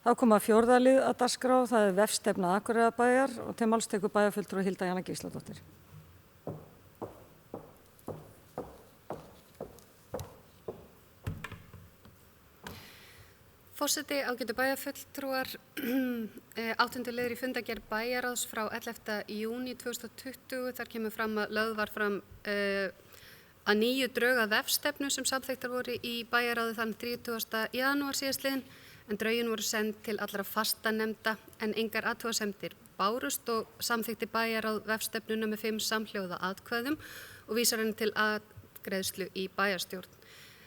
Þá koma fjórða lið að dagskrá, það vefstefna Akureyrarbæjar og til máls tekur bæjarfulltrúi Hilda Jana Gísladóttir. Forseti, ágætu bæjarfulltrúar, 8. liður í fundargerð bæjarráðs frá 11. júní 2020. Þar kemur fram að lögð var fram að nýju drög að vefstefnu sem samþykktar voru í bæjarráði þann 30. janúar síðastliðinn, en drögin voru send til allra fastanemnda en engar athugasemdir bárust og samþykkti bæjarráð vefstefnuna með 5 samhljóða atkvæðum og vísar henni til atkvæðislu í bæjarstjórn.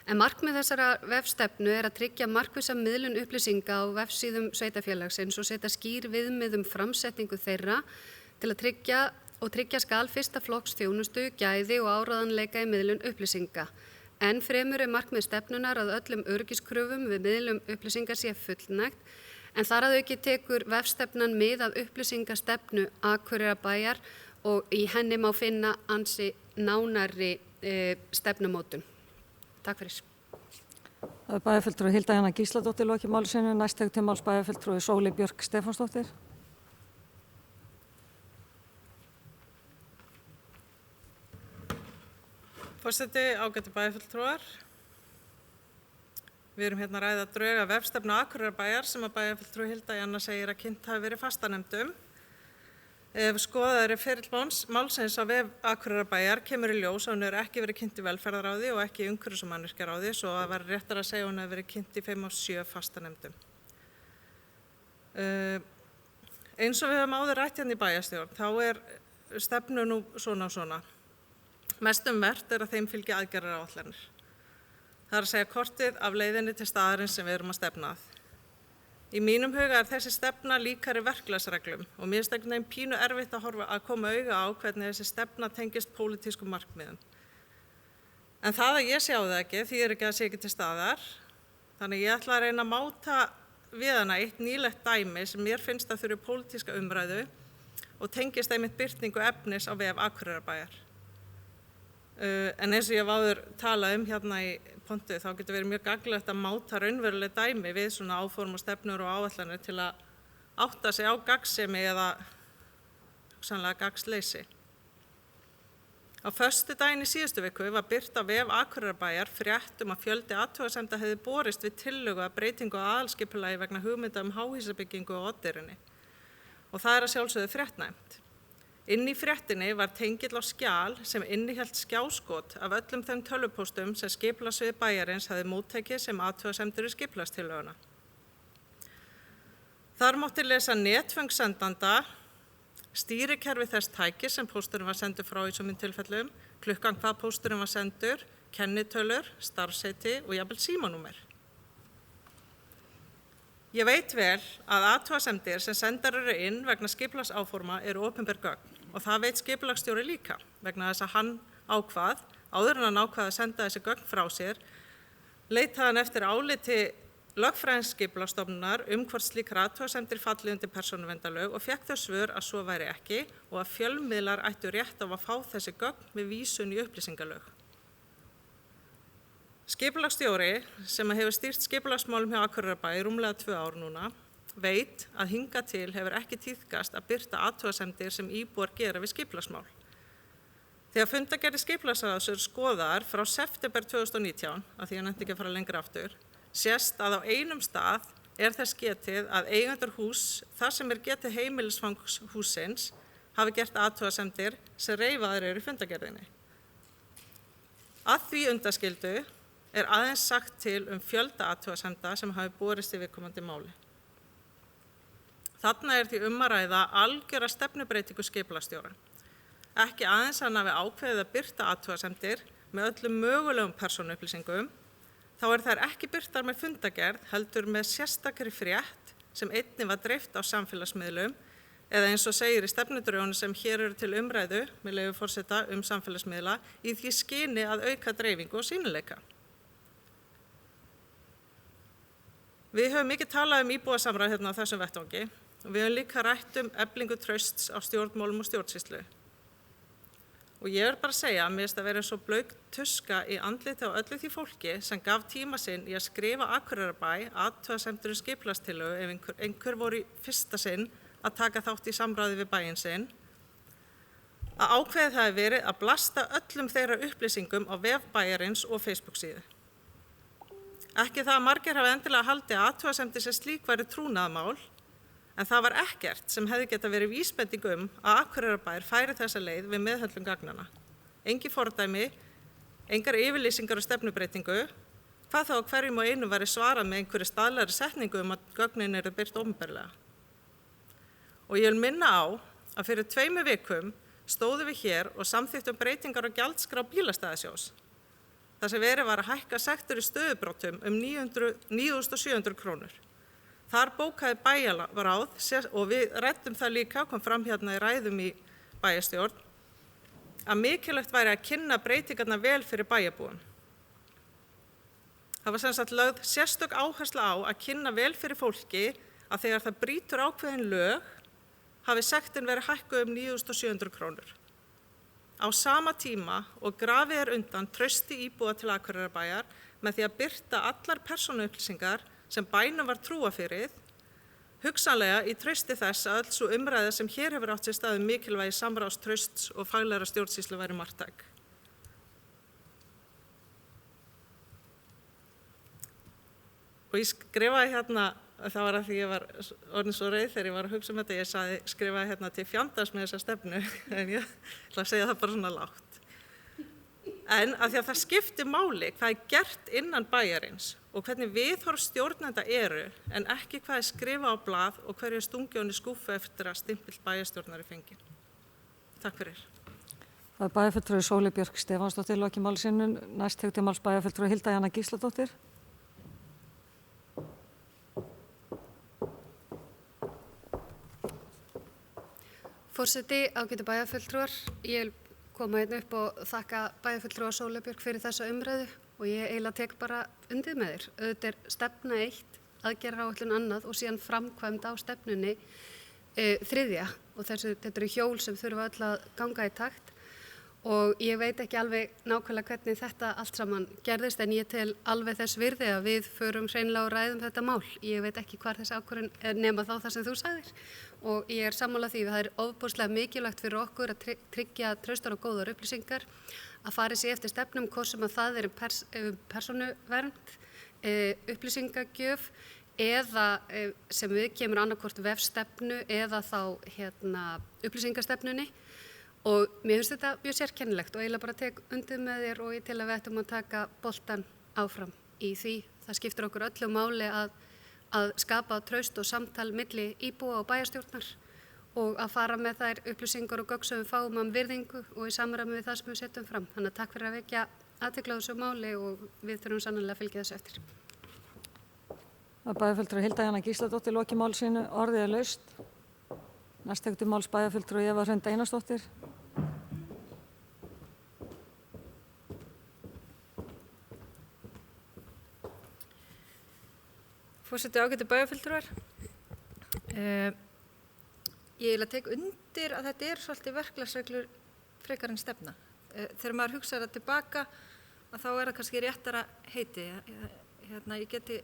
En markmið þessara vefstefnu er að tryggja markvissa miðlun upplýsinga á vefsíðum sveitarfélagsins og setja skýr viðmið framsetningu þeirra til að tryggja skal fyrsta flokks þjónustu, gæði og áreiðanleika í miðlun upplýsinga. Enn fremur er markmið stefnunar að öllum öryggiskröfum við miðlum upplýsinga sé fullnægt, en þar að auki tekur vefstefnan mið af upplýsingastefnu Akureyrarbæjar og í henni má finna ansi nánari stefnumótun. Takk fyrir. Það er bæjarfulltrúi Hilda Jana Gísladóttir lokið máli sínu, næst tekur til máls bæjarfulltrúi Sóley Björk Stefánsdóttir. Forseti, ágætu bæjarfulltrúar. Við erum hérna að ræða drög að vefstefnu Akureyrarbæjar sem að bæjarfulltrúi Hilda Jana segir að kynnt hafi verið fastanemndum. Ef skoðaður er ferill málsins á vef Akureyrarbæjar kemur í ljós að hún hefur ekki verið kynnt í velferðarráði og ekki í umhverfis- og mannvirkjaráði, svo að var réttar að segja að hún hefur verið kynnt í 5 af 7 fastanemndum. Eins og við höfum áður rætt hérna í bæjarstjórn, þá er stefnu nú svona og svona. Mestum vert er að þeim fylgi aðgerðaráætlanir. Það er að segja kortið af leiðinni til staðarins sem við erum að stefna að. Í mínum huga er þessi stefna líkari verklagsreglum og mér finnst einhvern veginn pínu erfitt að koma auga á hvernig þessi stefna tengist pólitískum markmiðum. En það að ég sé á það ekki, því ekki að sé ekki til staðar. Þannig ég ætla að reyna að máta við hana eitt nýlegt dæmi sem mér finnst að þurfi pólitíska umræðu og tengist einmitt birtingu efnis á vef Akureyrarbæjar. En eins og ég hef áður talað hérna í pontu, þá getur verið mjög gagnlegt að máta raunveruleg dæmi við svona áform og stefnur og áætlanir til að átta sig á gagnsemi eða hugsanlega gagnsleysi. Á föstudaginn í síðustu viku var birt á vef Akureyrarbæjar frétt að fjöldi athugasemda hefði borist við tillögu að breytingu á aðalskipulagi vegna hugmynda háhýsabyggingu á Oddeyrinni. Og það er að sjálfsögðu fréttnæmt. Inn í fréttinni var tengill á skjal sem innihélt skjáskot af öllum þeim tölvupóstum sem skipulagssvið bæjarins hefði móttekið sem athugasemdir í skipulagstillöguna. Þar mátti lesa netföng sendanda, stýrikerfi þess tækis sem pósturinn var sendur frá í sumum tilfellum, klukkan hvað pósturinn var sendur, kennitölur, starfsheiti og jafnvel símanúmer. Ég veit vel að athugasemdir sem sendar eru inn vegna skipulagsáforma eru opinber gögn og það veit skipulagsstjóri líka vegna þess að hann ákvað, áður en hann ákvað að senda þessi gögn frá sér, leitaði hann eftir áliti lögfræðingsskipulagsstofnunar hvort slíkar athugasemdir falli undir persónuverndarlög og fékk þau svör að svo væri ekki og að fjölmiðlar ættu rétt á að fá þessi gögn með vísun í upplýsingalög. Skipulagsstjóri sem hefur stýrt skipulagsmálum hjá Akureyrarbæ í rúmlega 2 ár núna veit að hingað til hefur ekki tíðkast að birta athugasemdir sem íbúar gera við skipulagsmál. Þegar fundargerðir skipulagsráðs eru skoðaðar frá september 2019, af því ég nefndi ekki að fara lengra aftur, sést að á einum stað er þess getið að eigendur hús þar sem er getið heimilisfangs hússins hafi gert athugasemdir sem reifaðar eru í fundargerðinni. Að því undanskildu er aðeins sagt til fjölda athugasemda sem hafi borist í viðkomandi máli. Þarna er því að ræða algjöra stefnubreytingu skipulagsstjóra. Ekki aðeins hann hafi ákveðið að birta athugasemdir með öllum mögulegum persónuupplýsingum, þá þær ekki birtar með fundargerð heldur með sérstakri frétt sem einnig var dreift á samfélagsmiðlum eða eins og segir í stefnudrögunum sem hér eru til umræðu, með leyfi forseta, samfélagsmiðla í því skyni að auka dreifingu og sýnileika. Við höfum mikið talað íbúasamráð hérna á þessum vettvangi og við höfum líka rætt eflingu trausts á stjórnmálum og stjórnsýslu. Og ég bara að segja að mér finnst að vera eins og blauk tuska í andliti á öllu því fólki sem gaf tíma sinn í að skrifa Akureyrarbæ athugasemdir skipulagstillögu ef einhver voru í fyrsta sinn að taka þátt í samráði við bæinn sinn, að ákveðið það hefur verið að blasta öllum þeirra upplýsingum á vef bæjarins og Facebook-síðu. Ekki það að margir hafa endilega haldið að athugasemdir sem slík væri trúnaðarmál, en það var ekkert sem hefði getað verið vísbending að Akureyrarbær færi þessa leið við meðhöndlun gagnanna. Engin fordæmi, engar yfirlýsingar og stefnubreitingu, hvað þá að hverjum og einu væri svarað með einhverju staðlegri setningu að gögnin eru birt opinberlega. Og ég vil minna á að fyrir 2 vikum stóðum við hér og samþykktum breytingar á gjaldskrá bílastæðasjóðs. Það sem verið var að hækka sektor í stöðubrotum 9.700 krónur. Þar bókaði bæjarráð og við ræddum það líka, kom fram hérna í ræðum í bæjarstjórn, að mikilvægt væri að kynna breytingarnar vel fyrir bæjarbúum. Það var sem sagt lögð sérstök áhersla á að kynna vel fyrir fólki að þegar það brýtur ákveðin lög hafi sektin verið hækkuð 9.700 krónur. Á sama tíma og grafið undan trausti íbúa til Akureyrarbæjar með því að birta allar persónuupplýsingar sem bænum var trúa fyrir, hugsanlega í trausti þess að öll svo umræða sem hér hefur átt sér stað mikilvægi samráðs, trausts og faglegra stjórnsýslu væri marktæk. Og ég skrifaði hérna, það var að því ég var orðin svo reið þegar ég var að hugsa þetta, ég skrifaði hérna til fjandans með þessa stefnu, en ég ætla að segja það bara svona lágt. En að því að það skiptir máli hvað gert innan bæjarins og hvernig viðhorf stjórnenda eru, en ekki hvað skrifa á blað og hverju stungi í skúffu eftir að stimpill bæjarstjórnari fengið. Takk fyrir. Það er bæjarfulltrúi Sóley Björk Stefánsdóttir lokið máli sínu. Næst tekur til máls bæjarfulltrúi Hilda Jana Gísladóttir. Forseti, ágætu bæjarfulltrúar, ég vil koma hérna upp og þakka bæjarfulltrúa Sóley Björk fyrir þessa umræðu og ég eiginlega tek bara undir með þér. Auðvitað er stefna 1, aðgerðaáætlun annað og síðan framkvæmd á stefnunni 3. og þetta eru hjól sem þurfa öll að ganga í takt og ég veit ekki alveg nákvæmlega hvernig þetta allt saman gerðist en ég tel alveg þess virði að við förum hreinlega og ræðum þetta mál. Ég veit ekki hvar þessi ákvörðun nema þá það sem þú sagðir og ég er sammála því að það er ofboðslega mikilvægt fyrir okkur að tryggja traustar og góðar upplýsingar, að fara sér eftir stefnum hvort sem að það er persónuvernd, upplýsingagjöf eða sem við kemur annarkvort vefstefnu eða þá upplýsingastefnunni og mér finnst þetta mjög sérkennilegt og eiginlega bara tek undir með þér og ég til að við ættum að taka boltan áfram í því. Það skiptir okkur öllu máli að skapa traust og samtal milli íbúa og bæjarstjórnar og að fara með þær upplýsingar og gögn sem við fáum um virðingu og í samræmi við það sem við setjum fram. Þannig að takk fyrir að vekja athygli á þessu máli og við þurfum sannarlega að fylgja þessu eftir. Það er bæjarfulltrúi Hilda Jana Gísladóttir lokið máli sínu, orðið er laust. Næst tekur til máls bæjarfulltrúi Eva Hrund Einarsdóttir. Forseti, ágætu bæjarfulltrúar. Ég vil að tek undir að þetta er svolítið verklagsreglur frekar en stefna. Þegar maður hugsaði það tilbaka að þá er það kannski réttara heiti. Ég geti,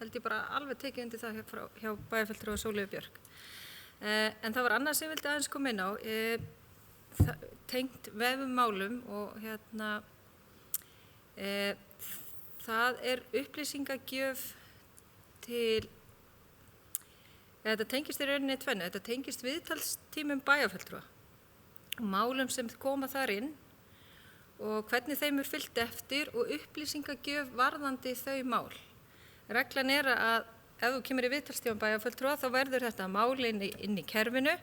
held ég bara alveg tekið undir það hjá bæjarfulltrúa Sóleyju Björk. En það var annað sem ég vildi aðeins koma inn á, tengt vefumálum og það er upplýsingagjöf þetta tengist í rauninni tvennu, þetta tengist viðtalstímum bæjarfulltrúa og málum sem koma þar inn og hvernig þeim er fylgt eftir og upplýsingagjöf varðandi þau mál. Reglan er að ef þú kemur í viðtalstíma bæjarfulltrúa þá verður þetta mál inn í kerfinu,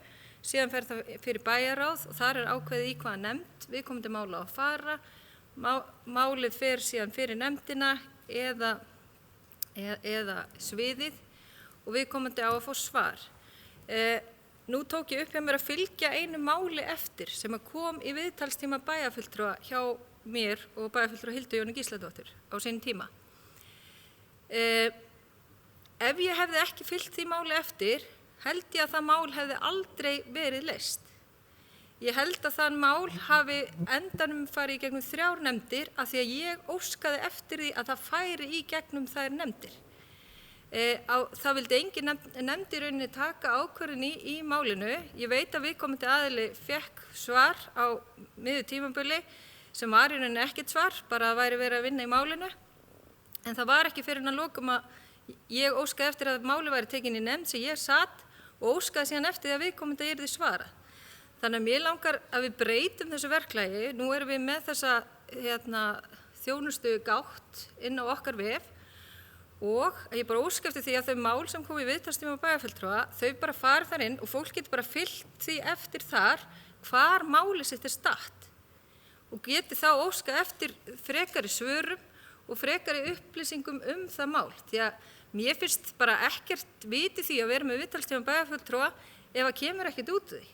síðan fer það fyrir bæjarráð og þar er ákveðið í hvaða nefnd viðkomandi mála á að fara, málið fer síðan fyrir nefndina eða sviðið og viðkomandi á að fá svar. Nú tók ég upp hjá mér að fylgja einu máli eftir sem að kom í viðtalstíma bæjarfulltrúa hjá mér og bæjarfulltrúa Hildu Jónu Gísladóttur á sínum tíma. Ef ég hefði ekki fylgt því máli eftir, held ég að það mál hefði aldrei verið leyst. ég held að þann mál hafi endanum farið í gegnum 3 nefndir af því að ég óskaði eftir því að það færi í gegnum þær nefndir. Það vildi engin nefnd í rauninni taka ákvörðun í málinu. Ég veit að viðkomandi aðili fékk svar á miðju tímabili sem var í rauninni ekkert svar, bara að væri verið að vinna í málinu. En það var ekki fyrir að lokum að ég óskaði eftir að máli væri tekin í nefnd sem ég satt og óskaði síðan eftir því að viðkomandi yrði svarað. Þannig að mér langar að við breytum þessu verklagi. Nú erum við með þessa þjónustu gátt inn á okkar vef og ég bara óska eftir því að þau mál sem kom í viðtalstíma bæjarfulltrúa, þau bara fari þar inn og fólk getur bara fylgt því eftir þar hvar máli sitt statt og geti þá óska eftir frekari svörum og frekari upplýsingum það mál. Því að mér finnst bara ekkert viti því að vera með viðtalstíma bæjarfulltrúa ef að kemur ekkert út úr því.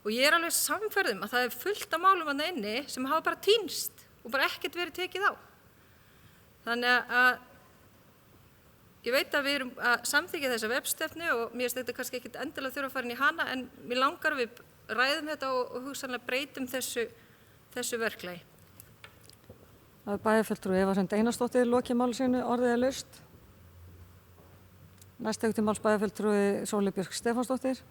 Og ég alveg samferð að það fullt af málum þarna inni sem hafa bara týnst og bara ekkert verið tekið á. Þannig að ég veit að við erum að samþykkja þessa vefstefnu og mér finnst þetta kannski ekkert endilega þurfa að fara inn í hana en mér langar að við ræðum þetta og hugsanlega breytum þessu verklagi. Það bæjarfulltrúi Eva Hrund Einarsdóttir lokið máli sínu, orðið laust. Næst tekur til máls bæjarfulltrúi Sóley Björk Stefánsdóttir.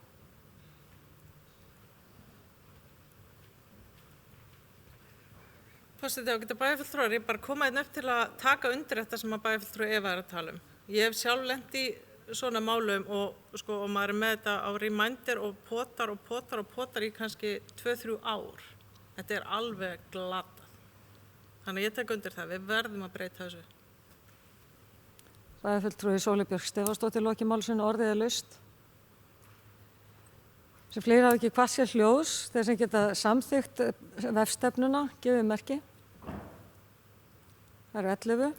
Forseti, ágætu bæjarfulltrúar, ég bara koma einn upp til að taka undir þetta sem að bæjarfulltrúi Eva er að tala um. Ég hef sjálf lent í svona málum og maður er með þetta á reminder og potar í kannski 2-3 ár. Þetta er alveg glatað. Þannig að ég tek undir það, við verðum að breyta þessu. Bæjarfulltrúi Sóley Björk Stefánsdóttir lokið máli sínu, orðið laust. Sem fleiri hafa ekki hvað sér hljóðs, þeir sem geta samþykkt vefstefnuna, gefið merki. Það eru 11.